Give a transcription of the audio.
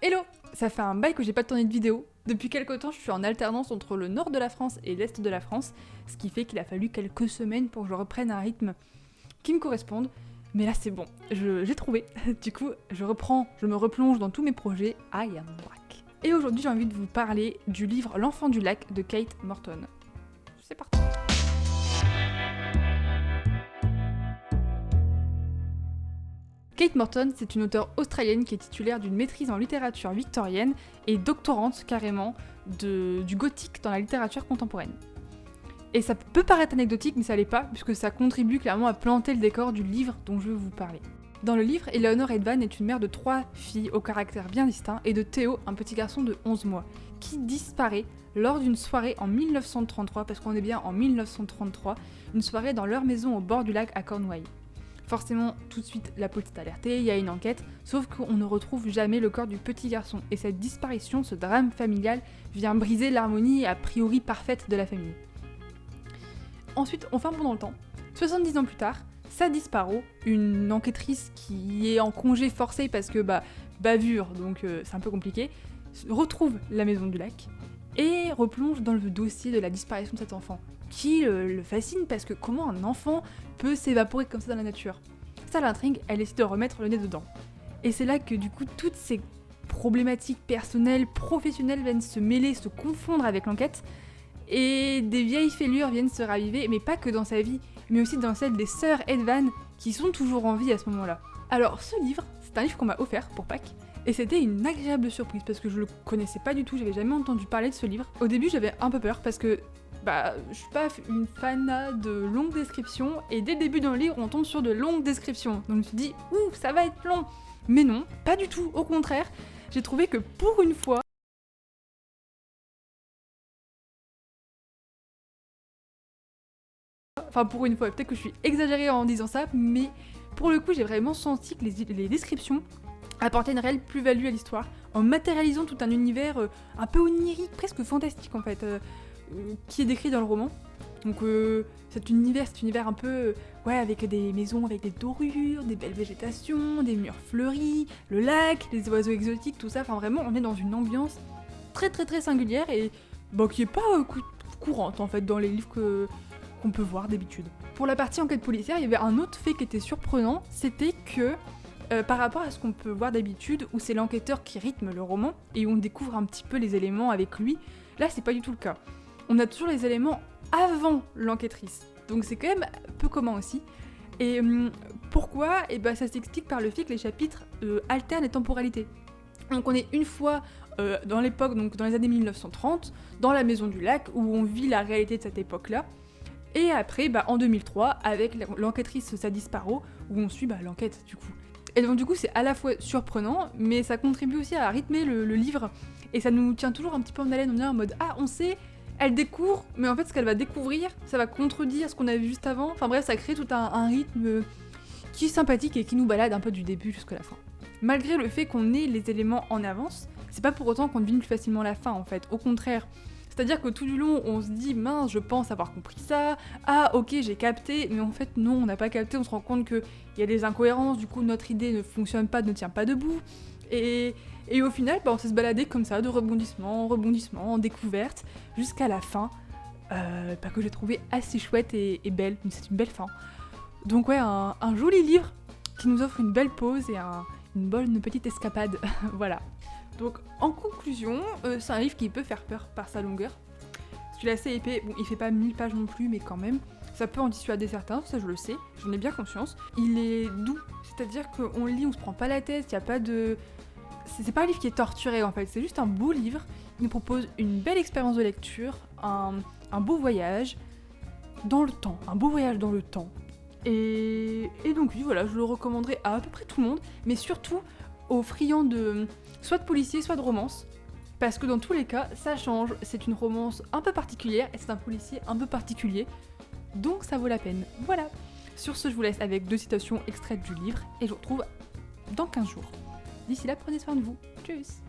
Hello! Ça fait un bail que j'ai pas tourné de vidéo. Depuis quelque temps, je suis en alternance entre le nord de la France et l'est de la France, ce qui fait qu'il a fallu quelques semaines pour que je reprenne un rythme qui me corresponde. Mais là c'est bon, j'ai trouvé. Du coup, je me replonge dans tous mes projets. I am back. Et aujourd'hui, j'ai envie de vous parler du livre L'Enfant du lac de Kate Morton. C'est parti. Kate Morton, c'est une auteure australienne qui est titulaire d'une maîtrise en littérature victorienne et doctorante carrément du gothique dans la littérature contemporaine. Et ça peut paraître anecdotique, mais ça l'est pas, puisque ça contribue clairement à planter le décor du livre dont je vais vous parler. Dans le livre, Eleanor Edvan est une mère de 3 filles au caractère bien distinct et de Theo, un petit garçon de 11 mois, qui disparaît lors d'une soirée en 1933, parce qu'on est bien en 1933, une soirée dans leur maison au bord du lac à Cornwall. Forcément, tout de suite, la police est alertée, il y a une enquête, sauf qu'on ne retrouve jamais le corps du petit garçon. Et cette disparition, ce drame familial, vient briser l'harmonie a priori parfaite de la famille. Ensuite, on fait un bond dans le temps. 70 ans plus tard, Sadie Sparrow, une enquêtrice qui est en congé forcé parce que bavure, donc c'est un peu compliqué, retrouve la maison du lac et replonge dans le dossier de la disparition de cet enfant, qui le fascine parce que comment un enfant peut s'évaporer comme ça dans la nature. Ça l'intrigue, elle décide de remettre le nez dedans. Et c'est là que du coup toutes ces problématiques personnelles, professionnelles viennent se mêler, se confondre avec l'enquête, et des vieilles fêlures viennent se raviver, mais pas que dans sa vie, mais aussi dans celle des sœurs Edvan, qui sont toujours en vie à ce moment-là. Alors ce livre, c'est un livre qu'on m'a offert pour Pâques, et c'était une agréable surprise, parce que je le connaissais pas du tout, j'avais jamais entendu parler de ce livre. Au début j'avais un peu peur, parce que je suis pas une fanat de longues descriptions, et dès le début d'un livre, on tombe sur de longues descriptions. Donc je me suis dit, ouh, ça va être long. Mais non, pas du tout, au contraire, j'ai trouvé que pour une fois, peut-être que je suis exagérée en disant ça, mais pour le coup, j'ai vraiment senti que les descriptions apportaient une réelle plus-value à l'histoire, en matérialisant tout un univers un peu onirique, presque fantastique en fait, qui est décrit dans le roman. Donc cet univers un peu, avec des maisons avec des dorures, des belles végétations, des murs fleuris, le lac, les oiseaux exotiques, tout ça, enfin vraiment on est dans une ambiance très très très singulière et qui est pas courante en fait dans les livres qu'on peut voir d'habitude. Pour la partie enquête policière, il y avait un autre fait qui était surprenant, c'était que par rapport à ce qu'on peut voir d'habitude, où c'est l'enquêteur qui rythme le roman et où on découvre un petit peu les éléments avec lui, là c'est pas du tout le cas. On a toujours les éléments avant l'enquêtrice, donc c'est quand même peu commun aussi. Et pourquoi ? Ça s'explique par le fait que les chapitres alternent les temporalités. Donc on est une fois dans l'époque, donc dans les années 1930, dans la maison du lac, où on vit la réalité de cette époque-là, et après en 2003, avec l'enquêtrice Sadie Sparrow, où on suit l'enquête du coup. Et donc du coup c'est à la fois surprenant, mais ça contribue aussi à rythmer le livre, et ça nous tient toujours un petit peu en haleine, on est en mode on sait, elle découvre, mais en fait ce qu'elle va découvrir, ça va contredire ce qu'on a vu juste avant, enfin bref ça crée tout un rythme qui est sympathique et qui nous balade un peu du début jusqu'à la fin. Malgré le fait qu'on ait les éléments en avance, c'est pas pour autant qu'on devine plus facilement la fin en fait, au contraire. C'est-à-dire que tout du long, on se dit « mince, je pense avoir compris ça, ok, j'ai capté », mais en fait non, on n'a pas capté, on se rend compte qu'il y a des incohérences, du coup notre idée ne fonctionne pas, ne tient pas debout, et au final, on s'est se balader comme ça, de rebondissement en rebondissement, en découverte, jusqu'à la fin, que j'ai trouvé assez chouette et belle, c'est une belle fin. Donc un joli livre qui nous offre une belle pause et une bonne petite escapade, voilà. Donc en conclusion, c'est un livre qui peut faire peur par sa longueur. Celui-là est assez épais, il fait pas 1000 pages non plus, mais quand même, ça peut en dissuader certains, ça je le sais, j'en ai bien conscience. Il est doux, c'est-à-dire qu'on lit, on se prend pas la tête, il y a pas de... C'est pas un livre qui est torturé en fait, c'est juste un beau livre, il nous propose une belle expérience de lecture, un beau voyage dans le temps, Et donc oui, voilà, je le recommanderais à peu près tout le monde, mais surtout aux friands de soit de policier, soit de romance, parce que dans tous les cas, ça change, c'est une romance un peu particulière, et c'est un policier un peu particulier, donc ça vaut la peine. Voilà. Sur ce, je vous laisse avec 2 citations extraites du livre, et je vous retrouve dans 15 jours. D'ici là, prenez soin de vous. Tchuss.